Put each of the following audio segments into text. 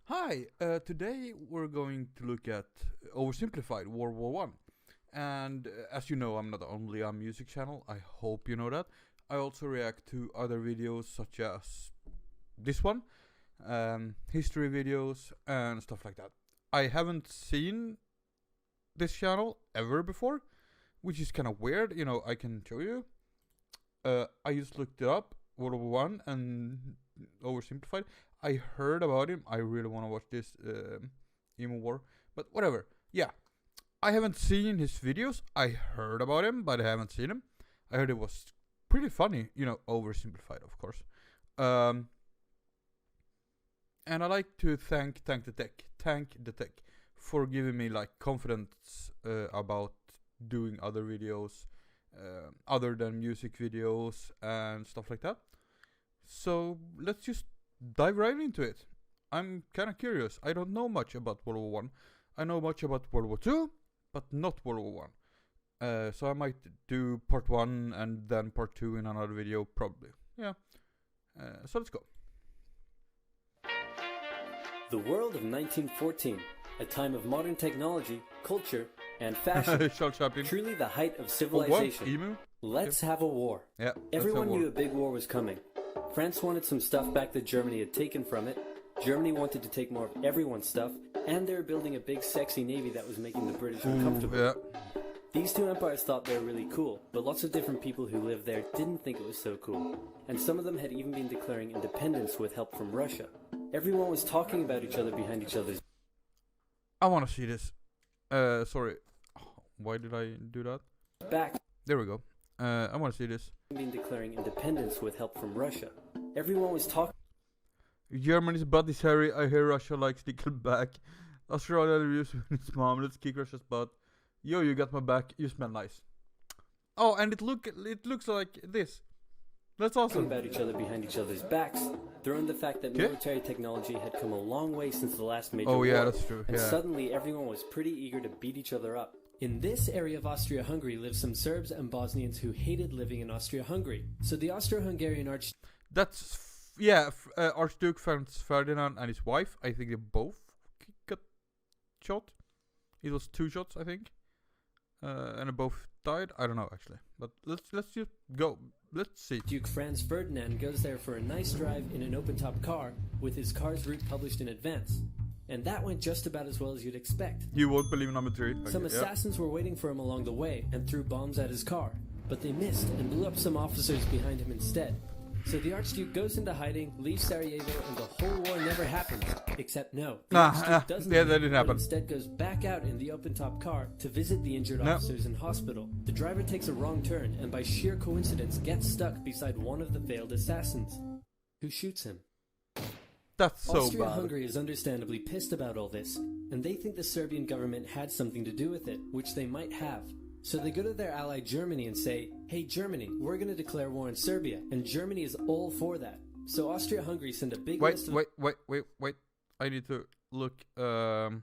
Hi, today we're going to look at Oversimplified World War One. And as you know, I'm not only a music channel, I hope you know that. I also react to other videos such as this one, history videos, and stuff like that. I haven't seen this channel ever before, which is kind of weird. You know, I can show you. I just looked it up, World War One and Oversimplified. I heard about him. I really want to watch this even more. But whatever. Yeah. I haven't seen his videos. I heard about him, but I haven't seen him. I heard it was pretty funny. You know, oversimplified, of course. And I like to thank the tech for giving me like confidence about doing other videos other than music videos and stuff like that. So let's just dive right into it. I'm kind of curious. I don't know much about World War One. I know much about World War Two, but not World War One. So I might do part one and then part two in another video, probably. Yeah. So let's go. The world of 1914, a time of modern technology, culture, and fashion. Truly the height of civilization. Let's have a war. Yeah. Everyone knew a big war was coming. France wanted some stuff back that Germany had taken from it. Germany wanted to take more of everyone's stuff, and they were building a big sexy navy that was making the British uncomfortable. Yeah. These two empires thought they were really cool, but lots of different people who lived there didn't think it was so cool. And some of them had even been declaring independence with help from Russia. Everyone was talking about each other behind each other's I want to see this. Sorry. Why did I do that? back. There we go. I want to see this. Been declaring independence with help from Russia. Everyone was talking. Germany's butt is hairy. I hear Russia likes Nickelback. Australia reviews its mom. Let's kick Russia's butt. Yo, you got my back. You smell nice. Oh, and it looks like this. That's awesome. Talking about each other behind each other's backs, throwing the fact that military technology had come a long way since the last major war. Oh yeah, that's true. And suddenly everyone was pretty eager to beat each other up. In this area of Austria-Hungary lived some Serbs and Bosnians who hated living in Austria-Hungary. So the Austro-Hungarian Archduke Franz Ferdinand and his wife. I think they both got shot. It was 2 shots, I think, and they both died. I don't know actually, but let's just go. Let's see. Duke Franz Ferdinand goes there for a nice drive in an open-top car with his car's route published in advance. And that went just about as well as you'd expect. You won't believe number 3. Some assassins were waiting for him along the way and threw bombs at his car, but they missed and blew up some officers behind him instead. So the Archduke goes into hiding, leaves Sarajevo, and the whole war never happens. Except no, the Archduke doesn't that didn't happen. Instead goes back out in the open-top car to visit the injured officers in hospital. The driver takes a wrong turn and by sheer coincidence gets stuck beside one of the failed assassins, who shoots him. That's so Austria-Hungary is understandably pissed about all this, and they think the Serbian government had something to do with it, which they might have. So they go to their ally Germany and say, hey Germany, we're going to declare war on Serbia, and Germany is all for that. So Austria-Hungary sent a big list of... Wait. I need to look. There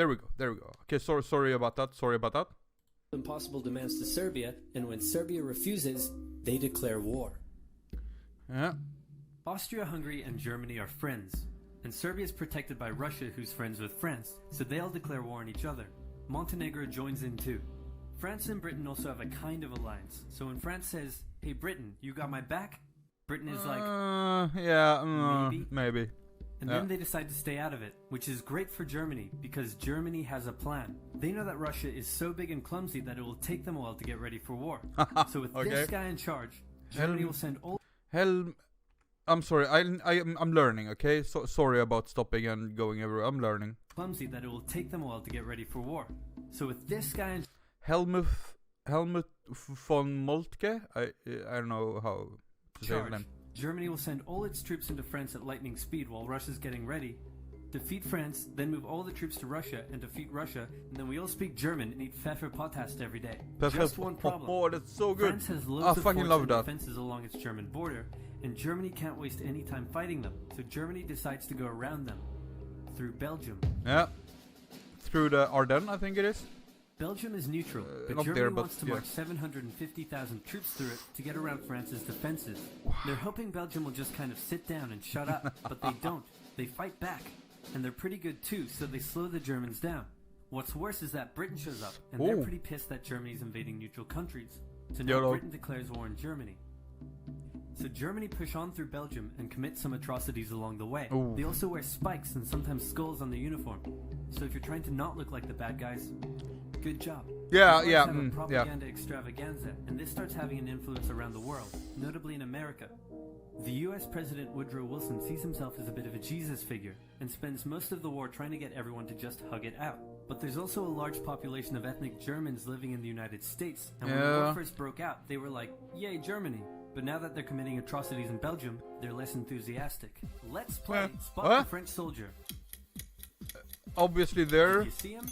we go. Okay, sorry about that. Impossible demands to Serbia, and when Serbia refuses, they declare war. Yeah. Austria-Hungary and Germany are friends, and Serbia is protected by Russia, who's friends with France, so they all declare war on each other. Montenegro joins in too. France and Britain also have a kind of alliance, so when France says, hey Britain, you got my back? Britain is like, maybe. And then they decide to stay out of it, which is great for Germany, because Germany has a plan. They know that Russia is so big and clumsy that it will take them a while to get ready for war. So with this guy in charge, Germany will send all... I'm sorry, I'm learning, okay? So sorry about stopping and going everywhere. I'm learning. Clumsy that it will take them a while to get ready for war. So with this guy in... Helmut von Moltke? I don't know how to say his name. Germany will send all its troops into France at lightning speed while Russia's getting ready. Defeat France, then move all the troops to Russia and defeat Russia, and then we all speak German and eat Pfefferpottast every day. Just one problem. Oh, that's so good. France has loads of forts and defenses along its German border, and Germany can't waste any time fighting them, so Germany decides to go around them. Through Belgium. Yeah. Through the Ardennes, I think it is. Belgium is neutral, but not Germany there, but wants to yeah. march 750,000 troops through it to get around France's defenses. They're hoping Belgium will just kind of sit down and shut up, but they don't. They fight back. And they're pretty good too, so they slow the Germans down. What's worse is that Britain shows up, and they're pretty pissed that Germany's invading neutral countries. So now Britain declares war on Germany. So Germany push on through Belgium and commit some atrocities along the way. Ooh. They also wear spikes and sometimes skulls on their uniform. So if you're trying to not look like the bad guys, good job. Yeah, They yeah, have a yeah. propaganda extravaganza, and this starts having an influence around the world, notably in America. The US President Woodrow Wilson sees himself as a bit of a Jesus figure and spends most of the war trying to get everyone to just hug it out. But there's also a large population of ethnic Germans living in the United States, and when the war first broke out, they were like, yay, Germany. But now that they're committing atrocities in Belgium, they're less enthusiastic. Let's play Spot the French Soldier. Obviously there. Did you see him?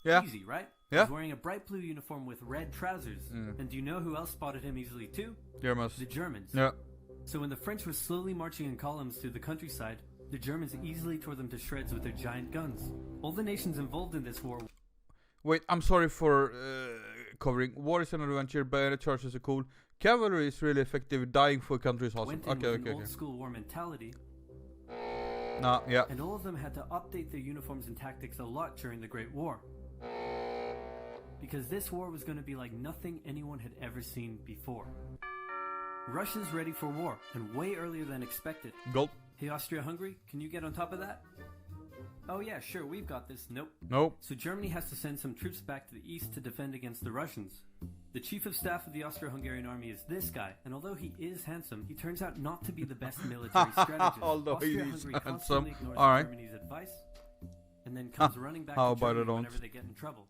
Yeah. Easy, right? Yeah. He's wearing a bright blue uniform with red trousers. And do you know who else spotted him easily too? Germans. The Germans. Yeah. So when the French were slowly marching in columns through the countryside, the Germans easily tore them to shreds with their giant guns. All the nations involved in this war... Wait, I'm sorry for covering. War is an adventure, bayonet charges are cool. Cavalry is really effective, dying for country is awesome. went in Okay, with okay, an okay. old school war mentality, Nah, yeah. and all of them had to update their uniforms and tactics a lot during the Great War. Because this war was going to be like nothing anyone had ever seen before. Russia's ready for war, and way earlier than expected. Gulp. Hey, Austria-Hungary, can you get on top of that? Oh yeah, sure, we've got this. Nope. Nope. So Germany has to send some troops back to the east to defend against the Russians. The chief of staff of the Austro-Hungarian army is this guy, and although he is handsome, he turns out not to be the best military strategist. Although he is Austria-Hungary handsome. constantly ignores Alright. Germany's advice, and then comes running back How to about I Germany don't? whenever they get in trouble.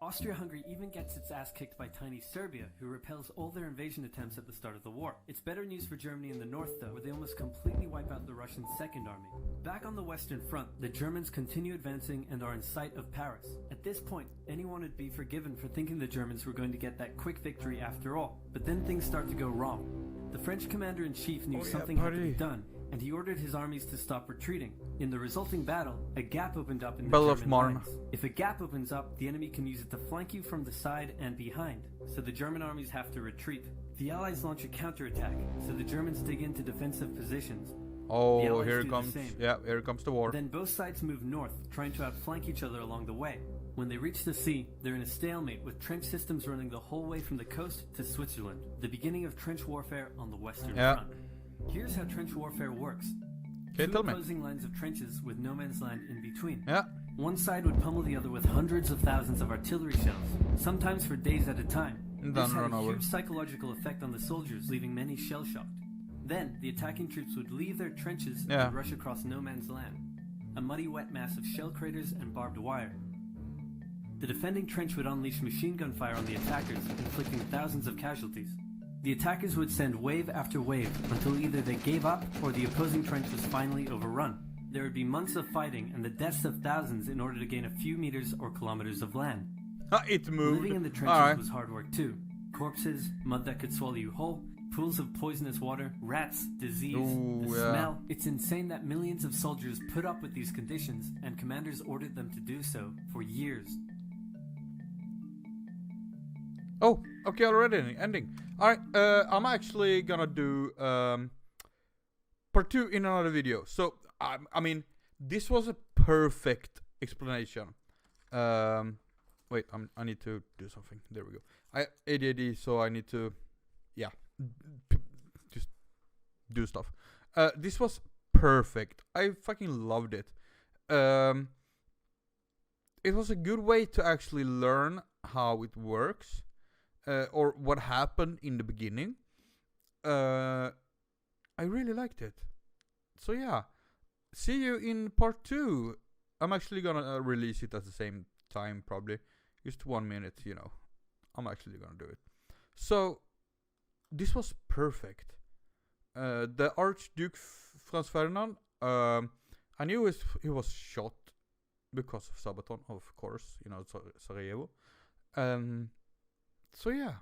Austria-Hungary even gets its ass kicked by tiny Serbia, who repels all their invasion attempts at the start of the war. It's better news for Germany in the north, though, where they almost completely wipe out the Russian Second Army. Back on the Western Front, the Germans continue advancing and are in sight of Paris. At this point, anyone would be forgiven for thinking the Germans were going to get that quick victory after all. But then things start to go wrong. The French commander-in-chief knew something had to be done, and he ordered his armies to stop retreating. In the resulting battle, a gap opened up in the Battle of German Marne. lines. If a gap opens up, the enemy can use it to flank you from the side and behind, so the German armies have to retreat. The Allies launch a counterattack, so the Germans dig into defensive positions. The Oh, Allies here do it the comes. same. Yeah, here comes the war. Then both sides move north, trying to outflank each other along the way. When they reach the sea, they're in a stalemate with trench systems running the whole way from the coast to Switzerland, the beginning of trench warfare on the Western Front. Here's how trench warfare works. Okay, Two tell me. opposing lines of trenches with no man's land in between. Yeah. One side would pummel the other with hundreds of thousands of artillery shells, sometimes for days at a time. And This then had run a over. huge psychological effect on the soldiers, leaving many shell-shocked. Then, the attacking troops would leave their trenches Yeah. and rush across no man's land, a muddy wet mass of shell craters and barbed wire. The defending trench would unleash machine gun fire on the attackers, inflicting thousands of casualties. The attackers would send wave after wave until either they gave up or the opposing trench was finally overrun. There would be months of fighting and the deaths of thousands in order to gain a few meters or kilometers of land. It moved. Living in the trenches Alright. was hard work too. Corpses, mud that could swallow you whole, pools of poisonous water, rats, disease, Ooh, the yeah. smell. It's insane that millions of soldiers put up with these conditions, and commanders ordered them to do so for years. Oh, okay, already ending. Alright, I'm actually gonna do part 2 in another video. So, I mean, this was a perfect explanation. Wait, I need to do something. There we go. I ADHD, so I need to, yeah, just do stuff. This was perfect. I fucking loved it. It was a good way to actually learn how it works. Or what happened in the beginning. I really liked it. So yeah, see you in part 2. I'm actually gonna release it at the same time, probably. Just 1 minute, you know. I'm actually gonna do it. So, this was perfect. The Archduke Franz Ferdinand, I knew he was shot because of Sabaton, of course, you know, Sarajevo. So yeah,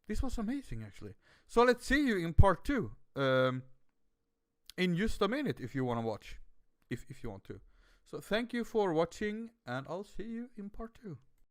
this was amazing actually. So let's see you in part 2. In just a minute if you want to watch. If you want to. So thank you for watching and I'll see you in part 2.